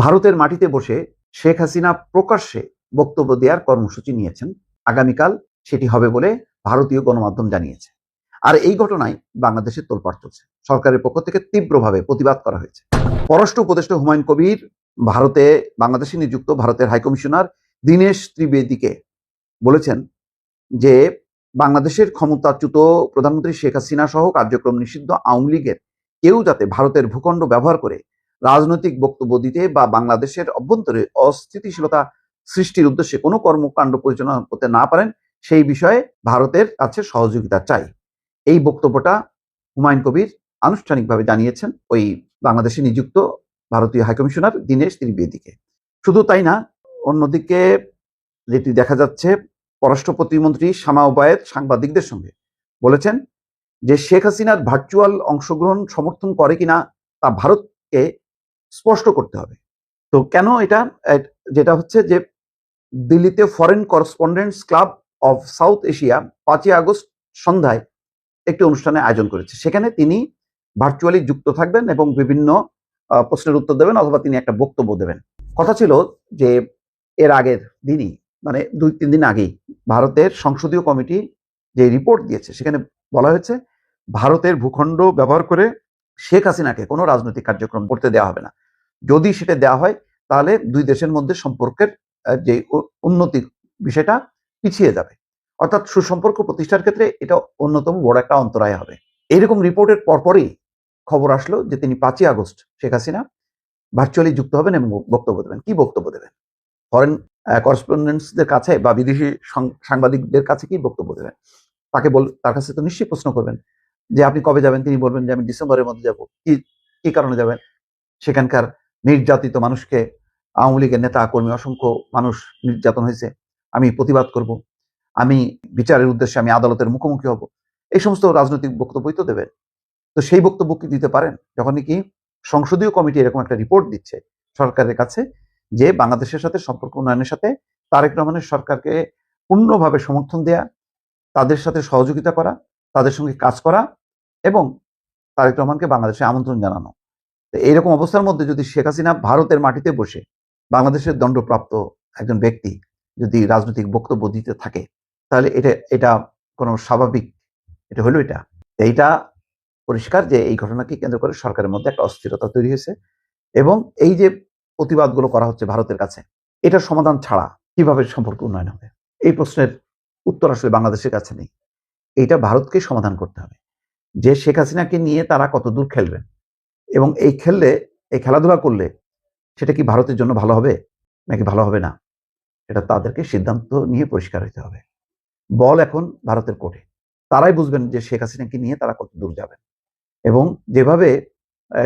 ভারতের মাটিতে বসে শেখ হাসিনা প্রকাশ্যে বক্তব্য দেওয়ার কর্মসূচি নিয়েছেন। আগামীকাল সেটি হবে বলে ভারতীয় গণমাধ্যম জানিয়েছে। আর এই ঘটনায় বাংলাদেশে তোলপাড় চলছে। সরকারের পক্ষ থেকে তীব্রভাবে প্রতিবাদ করা হয়েছে। পররাষ্ট্র উপদেষ্টা হুমায়ুন কবির বাংলাদেশে নিযুক্ত ভারতের হাইকমিশনার দীনেশ ত্রিবেদীকে বলেছেন যে বাংলাদেশের ক্ষমতাচ্যুত প্রধানমন্ত্রী শেখ হাসিনা সহ কার্যক্রম নিষিদ্ধ আওয়ামী লীগের কেউ যাতে ভারতের ভূখণ্ড ব্যবহার করে রাজনৈতিক বক্তব্য দিতে বা বাংলাদেশের অভ্যন্তরে অস্থিতিশীলতা সৃষ্টির উদ্দেশ্যে কোনো কর্মকাণ্ড পরিচালনা করতে না পারেন সেই বিষয়ে ভারতের কাছে সহযোগিতা চাই। এই বক্তব্যটা হুমায়ুন কবির আনুষ্ঠানিকভাবে জানিয়েছেন ওই বাংলাদেশে নিযুক্ত ভারতীয় হাইকমিশনার দীনেশ ত্রিবেদীকে। শুধু তাই না, অন্যদিকে যেটি দেখা যাচ্ছে, পররাষ্ট্র প্রতিমন্ত্রী শামা ওবায়েদ সাংবাদিকদের সঙ্গে বলেছেন যে শেখ হাসিনার ভার্চুয়াল অংশগ্রহণ সমর্থন করে কিনা তা ভারতকে স্পষ্ট করতে হবে। তো কেন এটা, যেটা হচ্ছে যে দিল্লিতে foreign correspondents club of South Asia 5ই আগস্ট সন্ধ্যায় একটি অনুষ্ঠানে আয়োজন করেছে। সেখানে তিনি ভার্চুয়ালি যুক্ত থাকবেন এবং বিভিন্ন প্রশ্নের উত্তর দেবেন অথবা তিনি একটা বক্তব্য দেবেন। কথা ছিল যে এর আগের দিনই, মানে 2-3 দিন আগেই ভারতের সংসদীয় কমিটি যে রিপোর্ট দিয়েছে সেখানে বলা হয়েছে ভারতের ভূখণ্ড ব্যবহার করে শেখ হাসিনাকে কোনো রাজনৈতিক কার্যক্রম করতে দেওয়া হবে না। যদি সেটা দেওয়া হয় তাহলে দুই দেশের মধ্যে সম্পর্কের যে উন্নতি বিষয়টা পিছিয়ে যাবে, অর্থাৎ সুসম্পর্ক প্রতিষ্ঠার ক্ষেত্রে এটা অন্যতম বড় একটা অন্তরায় হবে। এইরকম রিপোর্টের পরপরই খবর আসলো যে তিনি 5ই আগস্ট শেখ হাসিনা ভার্চুয়ালি যুক্ত হবেন এবং বক্তব্য দেবেন। কি বক্তব্য দেবেন? ফরেন করেসপন্ডেন্টসদের কাছে বা বিদেশি সাংবাদিকদের কাছে কি বক্তব্য দেবেন? তার কাছে তো নিশ্চয়ই প্রশ্ন করবেন যে আপনি কবে যাবেন? তিনি বলবেন যে আমি ডিসেম্বরের মধ্যে যাব। কি কারণে যাবেন? সেখানকার নির্যাতিত মানুষকে, আওয়ামী লীগের নেতা কর্মী অসংখ্য মানুষ নির্যাতন হয়েছে, আমি প্রতিবাদ করব, আমি বিচারের উদ্দেশ্যে আমি আদালতের মুখোমুখি হব। এই সমস্ত রাজনৈতিক বক্তব্যই তো দেবেন। তো সেই বক্তব্য কি দিতে পারেন যখন কি সংসদীয় কমিটি এরকম একটা রিপোর্ট দিচ্ছে সরকারের কাছে যে বাংলাদেশের সাথে সম্পর্ক উন্নয়নের সাথে তারেক রহমানের সরকারকে পূর্ণভাবে সমর্থন দেয়া, তাদের সাথে সহযোগিতা করা, তাদের সঙ্গে কাজ করা এবং তারেক রহমানকে বাংলাদেশে আমন্ত্রণ জানানো। এইরকম অবস্থার মধ্যে যদি শেখ হাসিনা ভারতের মাটিতে বসে বাংলাদেশের দণ্ডপ্রাপ্ত একজন ব্যক্তি যদি রাজনৈতিক বক্তব্য দিতে থাকে তাহলে এটা কোনো স্বাভাবিক এটা হলো? এইটা পরিষ্কার যে এই ঘটনাকে কেন্দ্র করে সরকারের মধ্যে একটা অস্থিরতা তৈরি হয়েছে এবং এই যে প্রতিবাদগুলো করা হচ্ছে ভারতের কাছে, এটার সমাধান ছাড়া কিভাবে সম্পর্ক উন্নয়ন হবে? এই প্রশ্নের উত্তর আসলে বাংলাদেশের কাছে নেই। এইটা ভারতকে সমাধান করতে হবে যে শেখ হাসিনাকে নিয়ে তারা কত দূর খেলবেন এবং এই খেলাধুলা করলে সেটা কি ভারতের জন্য ভালো হবে নাকি ভালো হবে না, এটা তাদেরকে সিদ্ধান্ত নিয়ে পরিষ্কার হতে হবে। বল এখন ভারতের কোর্টে। তারাই বুঝবেন যে শেখ হাসিনাকে নিয়ে তারা কত দূর যাবেন এবং যেভাবে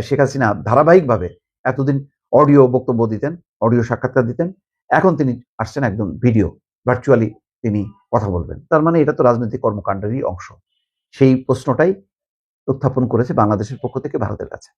শেখ হাসিনা ধারাবাহিকভাবে এতদিন অডিও বক্তব্য দিতেন, অডিও সাক্ষাৎকার দিতেন, এখন তিনি আসছেন একদম ভিডিও ভার্চুয়ালি তিনি কথা বলবেন। তার মানে এটা তো রাজনৈতিক কর্মকাণ্ডেরই অংশ। সেই প্রশ্নটাই উত্থাপন করেছে বাংলাদেশের পক্ষ থেকে ভারতের কাছে।